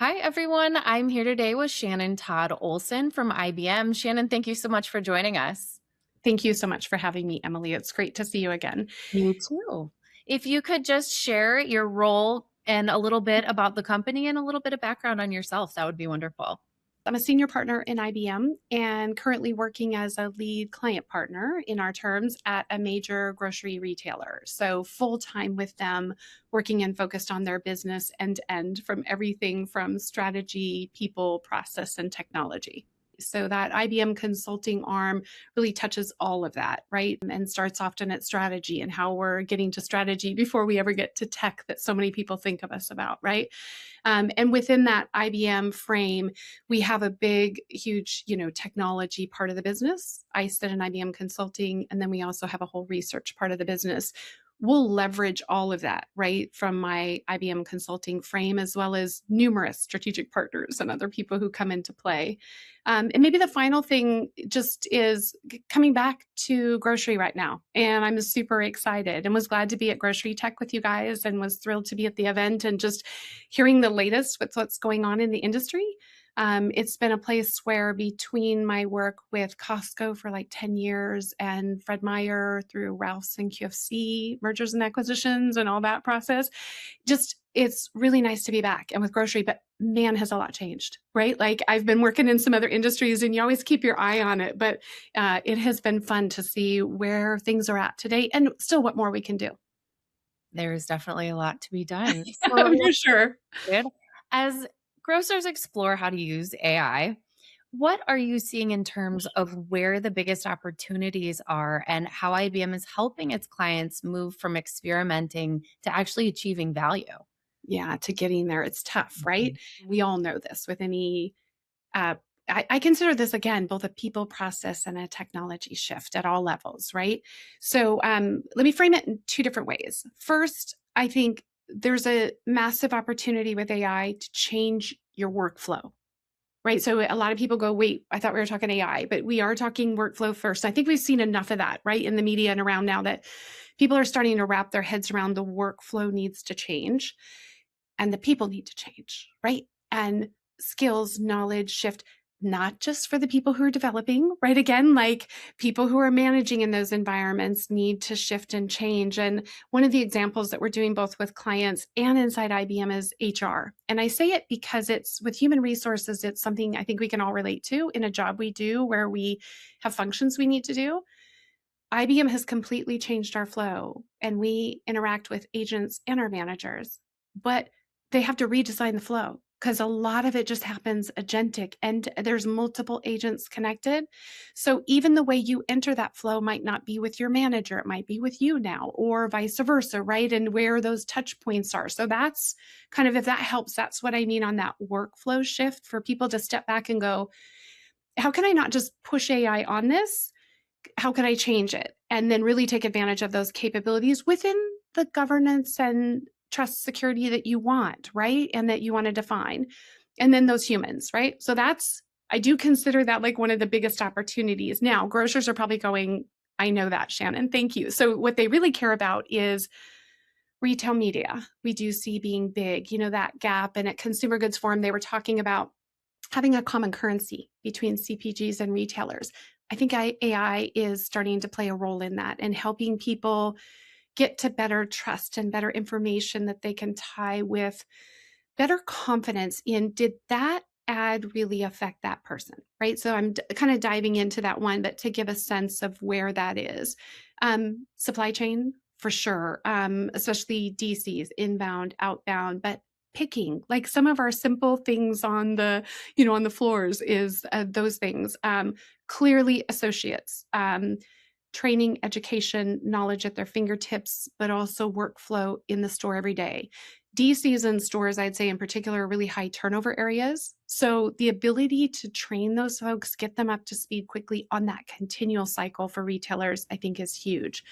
Hi, everyone. I'm here today with Shannon Todd Olson from IBM. Shannon, thank you so much for joining us. Thank you so much for having me, Emily. It's great to see you again. You too. If you could just share your role and a little bit about the company and a little bit of background on yourself, that would be wonderful. I'm a senior partner in IBM and currently working as a lead client partner in our terms at a major grocery retailer. So, full time with them, working and focused on their business end to end from everything from strategy, people, process, and technology. So, that IBM consulting arm really touches all of that, right? And starts often at strategy and how we're getting to strategy before we ever get to tech that so many people think of us about, right? And within that IBM frame, we have a big, huge, technology part of the business. I sit in IBM Consulting, and then we also have a whole research part of the business. We'll leverage all of that, right, from my IBM Consulting frame, as well as numerous strategic partners and other people who come into play. And maybe the final thing just is coming back to grocery right now. And I'm super excited and was glad to be at Grocery Tech with you guys and was thrilled to be at the event and just hearing the latest with what's going on in the industry. It's been a place where between my work with Costco for like 10 years and Fred Meyer through Ralph's and QFC mergers and acquisitions and all that process, just it's really nice to be back and with grocery, but man, has a lot changed, right? Like I've been working in some other industries and you always keep your eye on it, but it has been fun to see where things are at today and still what more we can do. There's definitely a lot to be done. For sure. Good. As grocers explore how to use AI, what are you seeing in terms of where the biggest opportunities are and how IBM is helping its clients move from experimenting to actually achieving value? Yeah, to getting there, it's tough, Mhm. right? We all know this with any uh, I consider this again both a people process and a technology shift at all levels, right? So let me frame it in two different ways. First, I think there's a massive opportunity with AI to change your workflow, right? So a lot of people go, wait, I thought we were talking AI, but we are talking workflow first. I think we've seen enough of that, right, in the media and around now that people are starting to wrap their heads around the workflow needs to change and the people need to change, right? And skills, knowledge shift, not just for the people who are developing, right? Again, like people who are managing in those environments need to shift and change. And one of the examples that we're doing both with clients and inside IBM is HR. And I say it because it's with human resources, it's something I think we can all relate to in a job we do where we have functions we need to do. IBM has completely changed our flow and we interact with agents and our managers, but they have to redesign the flow because a lot of it just happens agentic and there's multiple agents connected. So even the way you enter that flow might not be with your manager, it might be with you now or vice versa, right? And where those touch points are. So that's kind of, if that helps, that's what I mean on that workflow shift for people to step back and go, how can I not just push AI on this? How can I change it? And then really take advantage of those capabilities within the governance and trust security that you want, right? And that you want to define. And then those humans, right? So that's, I do consider that like one of the biggest opportunities. Now, grocers are probably going, I know that, Shannon. Thank you. So, what they really care about is retail media. We do see being big, that gap. And at Consumer Goods Forum, they were talking about having a common currency between CPGs and retailers. I think AI is starting to play a role in that and helping people get to better trust and better information that they can tie with better confidence in did that ad really affect that person, right? So I'm kind of diving into that one, but to give a sense of where that is. Supply chain for sure, especially DCs, inbound, outbound, but picking like some of our simple things on the on the floors is those things clearly associates, training, education, knowledge at their fingertips, but also workflow in the store every day. DCs and stores, I'd say in particular, are really high turnover areas. So the ability to train those folks, get them up to speed quickly on that continual cycle for retailers, I think is huge.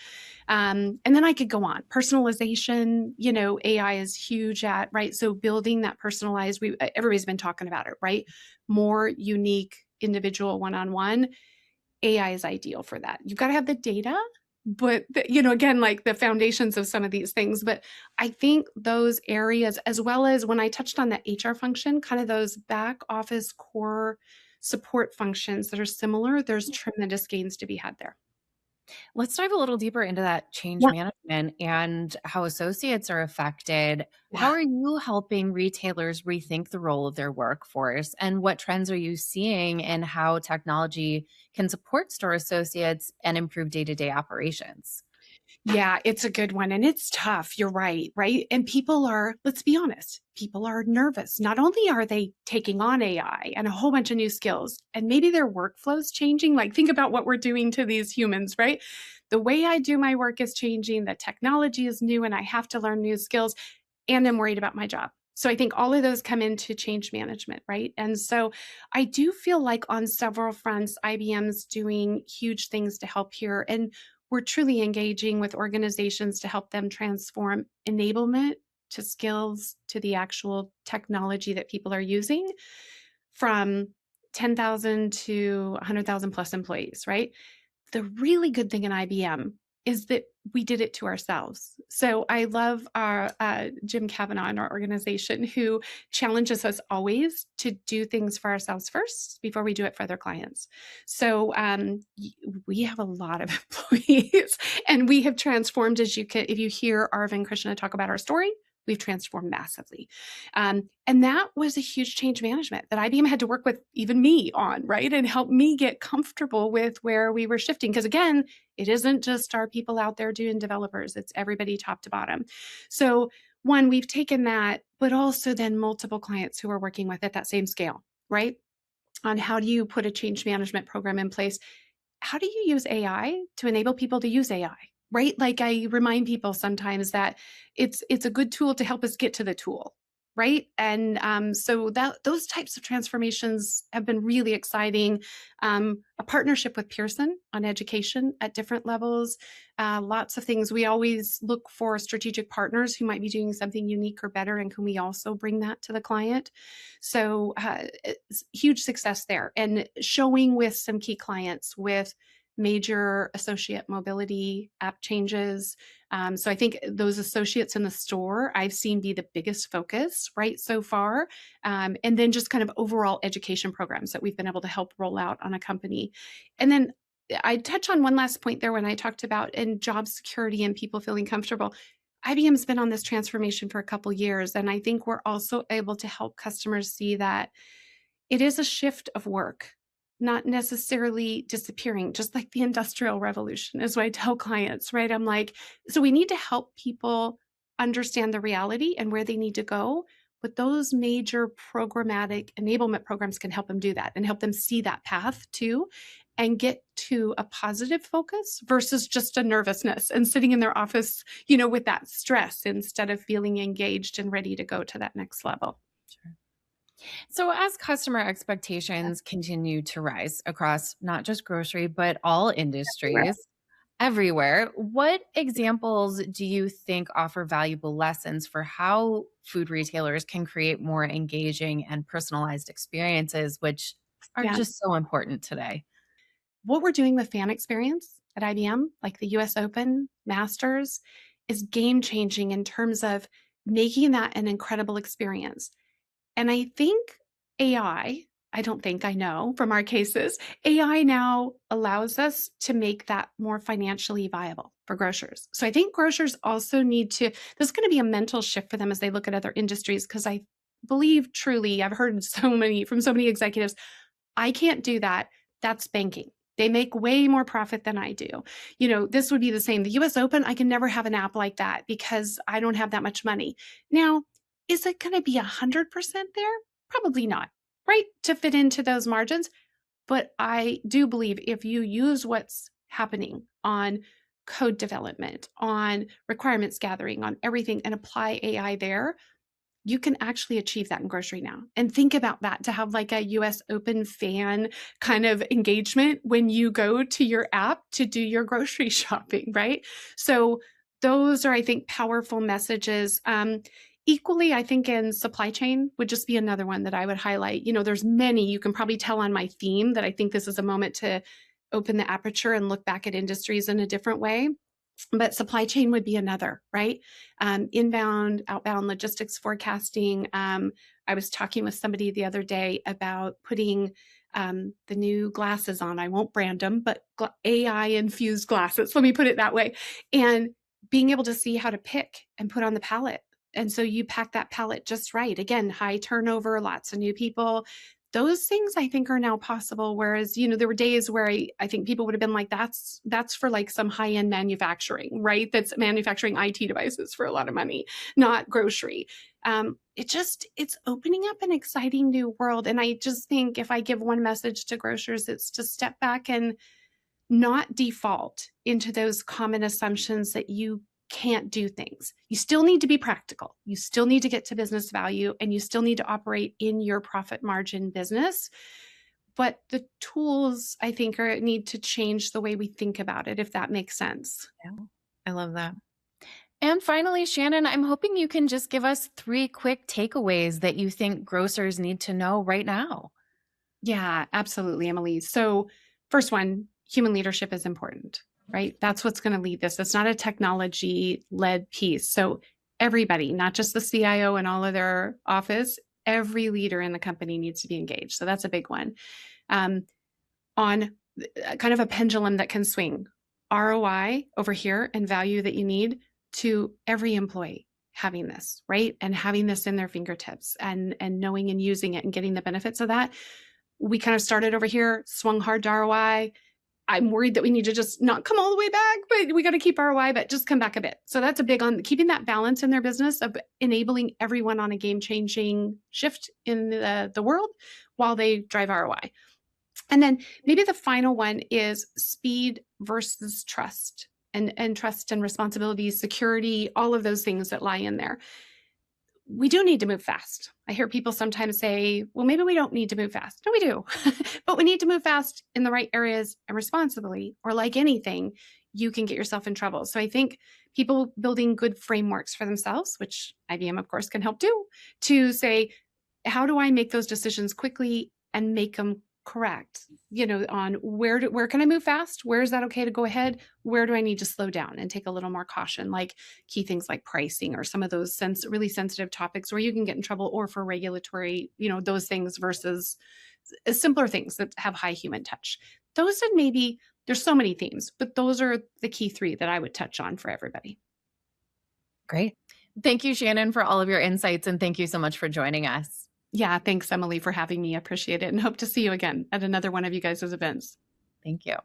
And then I could go on. Personalization, AI is huge at, right? So building that personalized, everybody's been talking about it, right? More unique individual one-on-one. AI is ideal for that. You've got to have the data, but again, like the foundations of some of these things. But I think those areas, as well as when I touched on that HR function, kind of those back office core support functions that are similar, there's tremendous gains to be had there. Let's dive a little deeper into that change Yeah. management and how associates are affected. How Yeah. are you helping retailers rethink the role of their workforce? And what trends are you seeing in how technology can support store associates and improve day to day operations? Yeah, it's a good one. And it's tough. You're right. Right. And people are, let's be honest, people are nervous. Not only are they taking on AI and a whole bunch of new skills, and maybe their workflow's changing. Like, think about what we're doing to these humans, right? The way I do my work is changing. The technology is new, and I have to learn new skills. And I'm worried about my job. So I think all of those come into change management, right? And so I do feel like on several fronts, IBM's doing huge things to help here. And we're truly engaging with organizations to help them transform enablement to skills to the actual technology that people are using from 10,000 to 100,000 plus employees, right? The really good thing in IBM is that we did it to ourselves. So I love our Jim Kavanaugh in our organization, who challenges us always to do things for ourselves first before we do it for other clients. So we have a lot of employees, and we have transformed. As you can, if you hear Arvind and Krishna talk about our story, we've transformed massively. And that was a huge change management that IBM had to work with even me on, right? And help me get comfortable with where we were shifting. Because again, it isn't just our people out there doing developers, it's everybody top to bottom. So, one, we've taken that, but also then multiple clients who are working with at that same scale, right? On how do you put a change management program in place? How do you use AI to enable people to use AI? Right? Like, I remind people sometimes that it's a good tool to help us get to the tool, right? And so that those types of transformations have been really exciting. A partnership with Pearson on education at different levels, lots of things. We always look for strategic partners who might be doing something unique or better, and can we also bring that to the client? So it's huge success there, and showing with some key clients with major associate mobility app changes. So I think those associates in the store I've seen be the biggest focus, right, so far. And then just kind of overall education programs that we've been able to help roll out on a company. And then I touch on one last point there when I talked about in job security and people feeling comfortable. IBM's been on this transformation for a couple years, and I think we're also able to help customers see that it is a shift of work, not necessarily disappearing, just like the Industrial Revolution, is what I tell clients, right? I'm like, so we need to help people understand the reality and where they need to go. But those major programmatic enablement programs can help them do that and help them see that path too, and get to a positive focus versus just a nervousness and sitting in their office, with that stress instead of feeling engaged and ready to go to that next level. Sure. So, as customer expectations continue to rise across not just grocery, but all industries everywhere, what examples do you think offer valuable lessons for how food retailers can create more engaging and personalized experiences, which are Yeah. just so important today? What we're doing with fan experience at IBM, like the US Open, Masters, is game changing in terms of making that an incredible experience. And I think I don't think I know from our cases, AI now allows us to make that more financially viable for grocers. So I think grocers also need to, there's going to be a mental shift for them as they look at other industries, because I believe truly, I've heard from so many executives, I can't do that. That's banking. They make way more profit than I do. This would be the same. The US Open, I can never have an app like that because I don't have that much money. Now, is it going to be 100% there? Probably not, right? To fit into those margins. But I do believe if you use what's happening on code development, on requirements gathering, on everything, and apply AI there, you can actually achieve that in grocery now. And think about that, to have like a US Open fan kind of engagement when you go to your app to do your grocery shopping, right? So those are, I think, powerful messages. Equally, I think in supply chain would just be another one that I would highlight. There's many, you can probably tell on my theme that I think this is a moment to open the aperture and look back at industries in a different way. But supply chain would be another, right? Inbound, outbound logistics forecasting. I was talking with somebody the other day about putting the new glasses on. I won't brand them, but AI infused glasses. Let me put it that way. And being able to see how to pick and put on the pallet. And so you pack that pallet just right. Again, high turnover, lots of new people. Those things I think are now possible. Whereas, there were days where I think people would have been like, that's for like some high-end manufacturing, right? That's manufacturing IT devices for a lot of money, not grocery. It's opening up an exciting new world. And I just think if I give one message to grocers, it's to step back and not default into those common assumptions that you can't do things. You still need to be practical. You still need to get to business value, and you still need to operate in your profit margin business. But the tools, I think, need to change the way we think about it, if that makes sense. Yeah, I love that. And finally, Shannon, I'm hoping you can just give us 3 quick takeaways that you think grocers need to know right now. Yeah, absolutely, Emily. So first one, human leadership is important, right? That's what's going to lead this. It's not a technology-led piece. So everybody, not just the CIO and all of their office, every leader in the company needs to be engaged. So that's a big one. On kind of a pendulum that can swing, ROI over here and value that you need to every employee having this, right? And having this in their fingertips and knowing and using it and getting the benefits of that. We kind of started over here, swung hard to ROI. I'm worried that we need to just not come all the way back, but we got to keep ROI, but just come back a bit. So that's a big on keeping that balance in their business of enabling everyone on a game-changing shift in the world while they drive ROI. And then maybe the final one is speed versus trust and trust and responsibility, security, all of those things that lie in there. We do need to move fast. I hear people sometimes say, well, maybe we don't need to move fast. No, we do. But we need to move fast in the right areas and responsibly, or like anything, you can get yourself in trouble. So I think people building good frameworks for themselves, which IBM, of course, can help do, to say, how do I make those decisions quickly and make them correct, on where can I move fast? Where is that okay to go ahead? Where do I need to slow down and take a little more caution, like key things like pricing or some of those really sensitive topics where you can get in trouble, or for regulatory, those things versus simpler things that have high human touch. Those are maybe, there's so many themes, but those are the key 3 that I would touch on for everybody. Great. Thank you, Shannon, for all of your insights. And thank you so much for joining us. Yeah, thanks, Emily, for having me. I appreciate it, and hope to see you again at another one of you guys' events. Thank you.